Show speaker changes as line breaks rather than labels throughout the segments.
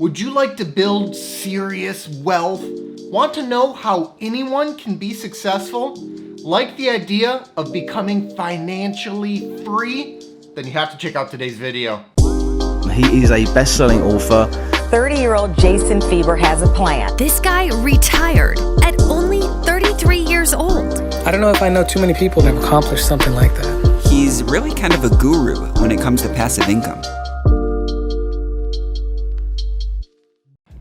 Would you like to build serious wealth? Want to know how anyone can be successful? Like the idea of becoming financially free? Then you have to check out today's video.
He is a best-selling author.
30-year-old Jason Fieber has a plan.
This guy retired at only 33 years old.
I don't know if I know too many people that have accomplished something like that.
He's really kind of a guru when it comes to passive income.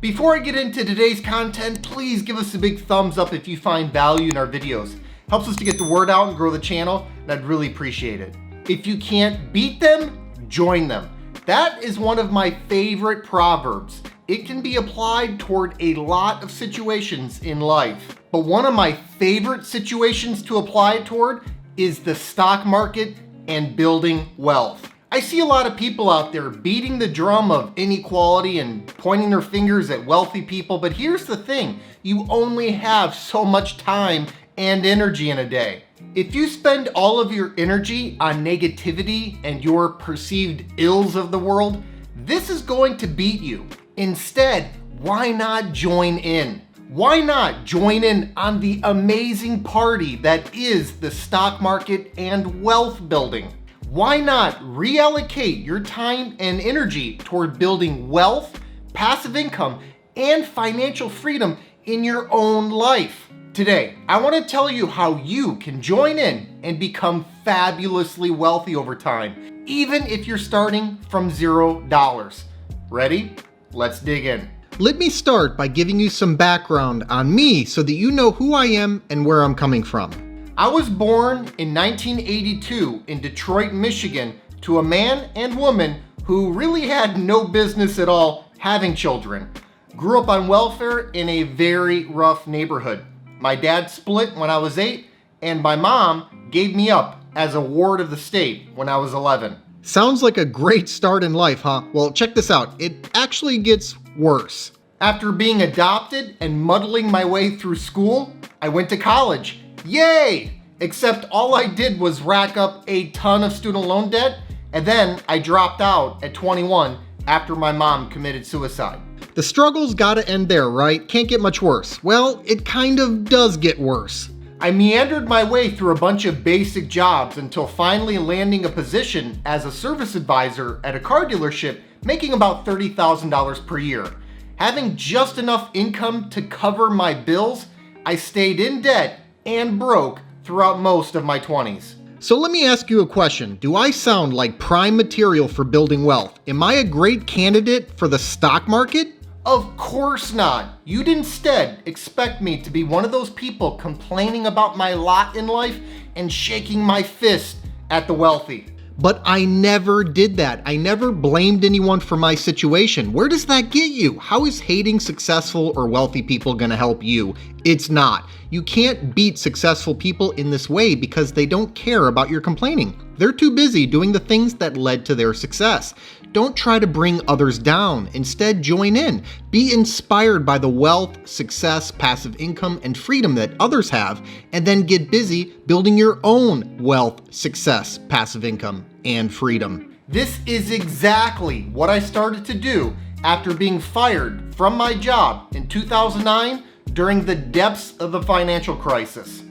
Before I get into today's content, please give us a big thumbs up if you find value in our videos. Helps us to get the word out and grow the channel, and I'd really appreciate it. If you can't beat them, join them. That is one of my favorite proverbs. It can be applied toward a lot of situations in life. But one of my favorite situations to apply it toward is the stock market and building wealth. I see a lot of people out there beating the drum of inequality and pointing their fingers at wealthy people, but here's the thing, you only have so much time and energy in a day. If you spend all of your energy on negativity and your perceived ills of the world, this is going to beat you. Instead, why not join in? Why not join in on the amazing party that is the stock market and wealth building? Why not reallocate your time and energy toward building wealth, passive income, and financial freedom in your own life? Today, I want to tell you how you can join in and become fabulously wealthy over time, even if you're starting from $0. Ready? Let's dig in. Let me start by giving you some background on me so that you know who I am and where I'm coming from. I was born in 1982 in Detroit, Michigan, to a man and woman who really had no business at all having children. Grew up on welfare in a very rough neighborhood. My dad split when I was 8, and my mom gave me up as a ward of the state when I was 11. Sounds like a great start in life, huh? Well, check this out. It actually gets worse. After being adopted and muddling my way through school, I went to college. Yay! Except all I did was rack up a ton of student loan debt, and then I dropped out at 21 after my mom committed suicide. The struggle's gotta end there, right? Can't get much worse. Well, it kind of does get worse. I meandered my way through a bunch of basic jobs until finally landing a position as a service advisor at a car dealership, making about $30,000 per year. Having just enough income to cover my bills, I stayed in debt and broke throughout most of my 20s. So let me ask you a question. Do I sound like prime material for building wealth? Am I a great candidate for the stock market? Of course not. You'd instead expect me to be one of those people complaining about my lot in life and shaking my fist at the wealthy. But I never did that. I never blamed anyone for my situation. Where does that get you? How is hating successful or wealthy people gonna help you? It's not. You can't beat successful people in this way because they don't care about your complaining. They're too busy doing the things that led to their success. Don't try to bring others down. Instead, join in. Be inspired by the wealth, success, passive income, and freedom that others have, and then get busy building your own wealth, success, passive income, and freedom. This is exactly what I started to do after being fired from my job in 2009 during the depths of the financial crisis.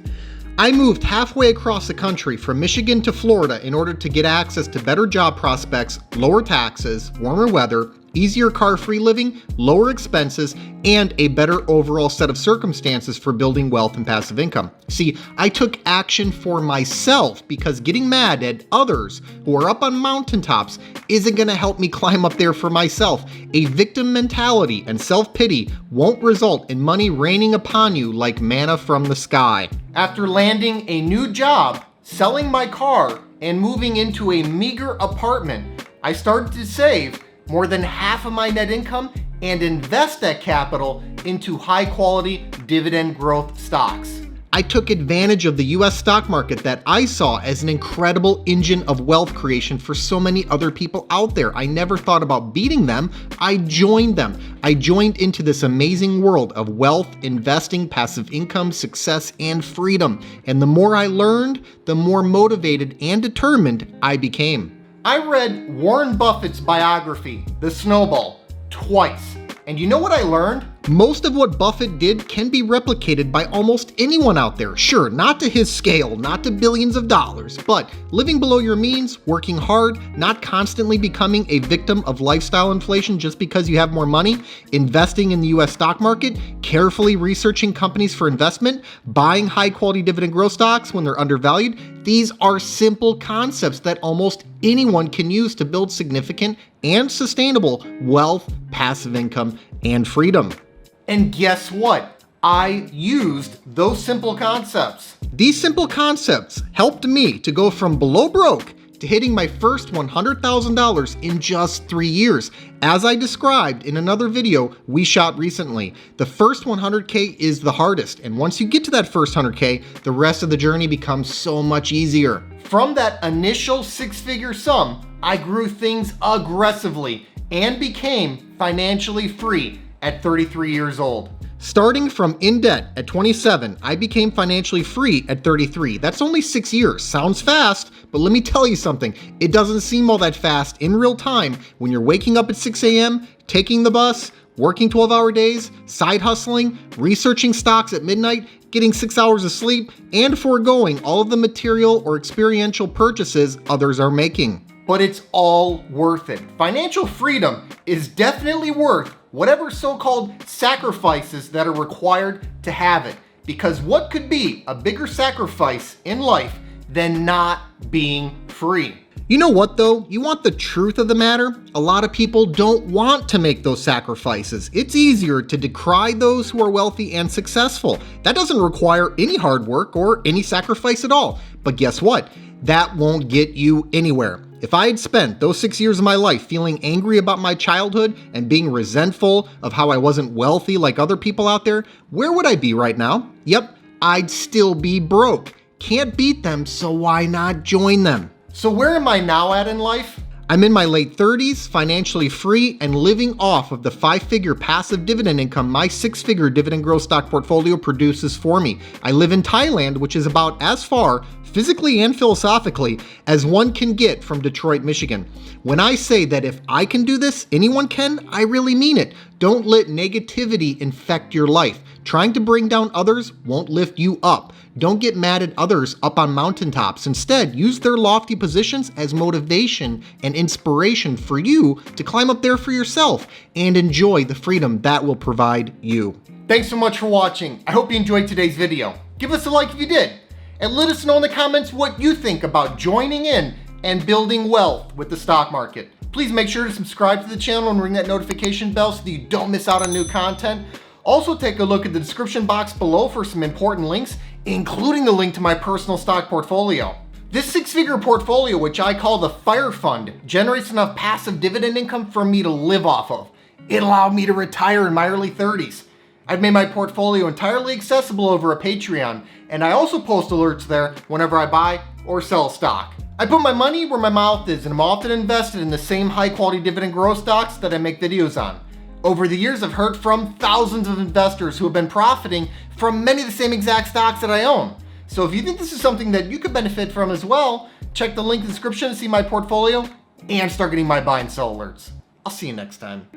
I moved halfway across the country from Michigan to Florida in order to get access to better job prospects, lower taxes, warmer weather, easier car-free living, lower expenses, and a better overall set of circumstances for building wealth and passive income. See, I took action for myself because getting mad at others who are up on mountaintops isn't going to help me climb up there for myself. A victim mentality and self-pity won't result in money raining upon you like manna from the sky. After landing a new job, selling my car, and moving into a meager apartment, I started to save more than half of my net income and invest that capital into high-quality dividend growth stocks. I took advantage of the US stock market that I saw as an incredible engine of wealth creation for so many other people out there. I never thought about beating them. I joined them. I joined into this amazing world of wealth, investing, passive income, success, and freedom. And the more I learned, the more motivated and determined I became. I read Warren Buffett's biography, The Snowball, twice. And you know what I learned? Most of what Buffett did can be replicated by almost anyone out there. Sure, not to his scale, not to billions of dollars, but living below your means, working hard, not constantly becoming a victim of lifestyle inflation just because you have more money, investing in the US stock market, carefully researching companies for investment, buying high quality dividend growth stocks when they're undervalued. These are simple concepts that almost anyone can use to build significant and sustainable wealth, passive income, and freedom. And guess what? I used those simple concepts. These simple concepts helped me to go from below broke to hitting my first $100,000 in just 3 years, as I described in another video we shot recently. The first 100K is the hardest, and once you get to that first 100K, the rest of the journey becomes so much easier. From that initial six-figure sum, I grew things aggressively and became financially free at 33 years old. Starting from in debt at 27, I became financially free at 33. That's only 6 years. Sounds fast, but let me tell you something. It doesn't seem all that fast in real time when you're waking up at 6 a.m., taking the bus, working 12-hour days, side hustling, researching stocks at midnight, getting 6 hours of sleep, and foregoing all of the material or experiential purchases others are making. But it's all worth it. Financial freedom is definitely worth whatever so-called sacrifices that are required to have it. Because what could be a bigger sacrifice in life than not being free? You know what though? You want the truth of the matter? A lot of people don't want to make those sacrifices. It's easier to decry those who are wealthy and successful. That doesn't require any hard work or any sacrifice at all. But guess what? That won't get you anywhere. If I had spent those 6 years of my life feeling angry about my childhood and being resentful of how I wasn't wealthy like other people out there, where would I be right now? Yep, I'd still be broke. Can't beat them, so why not join them? So where am I now at in life? I'm in my late 30s, financially free, and living off of the 5-figure passive dividend income my 6-figure dividend growth stock portfolio produces for me. I live in Thailand, which is about as far, physically and philosophically, as one can get from Detroit, Michigan. When I say that if I can do this, anyone can, I really mean it. Don't let negativity infect your life. Trying to bring down others won't lift you up. Don't get mad at others up on mountaintops. Instead, use their lofty positions as motivation and inspiration for you to climb up there for yourself and enjoy the freedom that will provide you. Thanks so much for watching. I hope you enjoyed today's video. Give us a like if you did. And let us know in the comments what you think about joining in and building wealth with the stock market. Please make sure to subscribe to the channel and ring that notification bell so that you don't miss out on new content. Also take a look at the description box below for some important links, including the link to my personal stock portfolio. This 6-figure portfolio, which I call the Fire Fund, generates enough passive dividend income for me to live off of. It allowed me to retire in my early 30s. I've made my portfolio entirely accessible over a Patreon, and I also post alerts there whenever I buy or sell stock. I put my money where my mouth is, and I'm often invested in the same high-quality dividend growth stocks that I make videos on. Over the years, I've heard from thousands of investors who have been profiting from many of the same exact stocks that I own. So if you think this is something that you could benefit from as well, check the link in the description to see my portfolio and start getting my buy and sell alerts. I'll see you next time.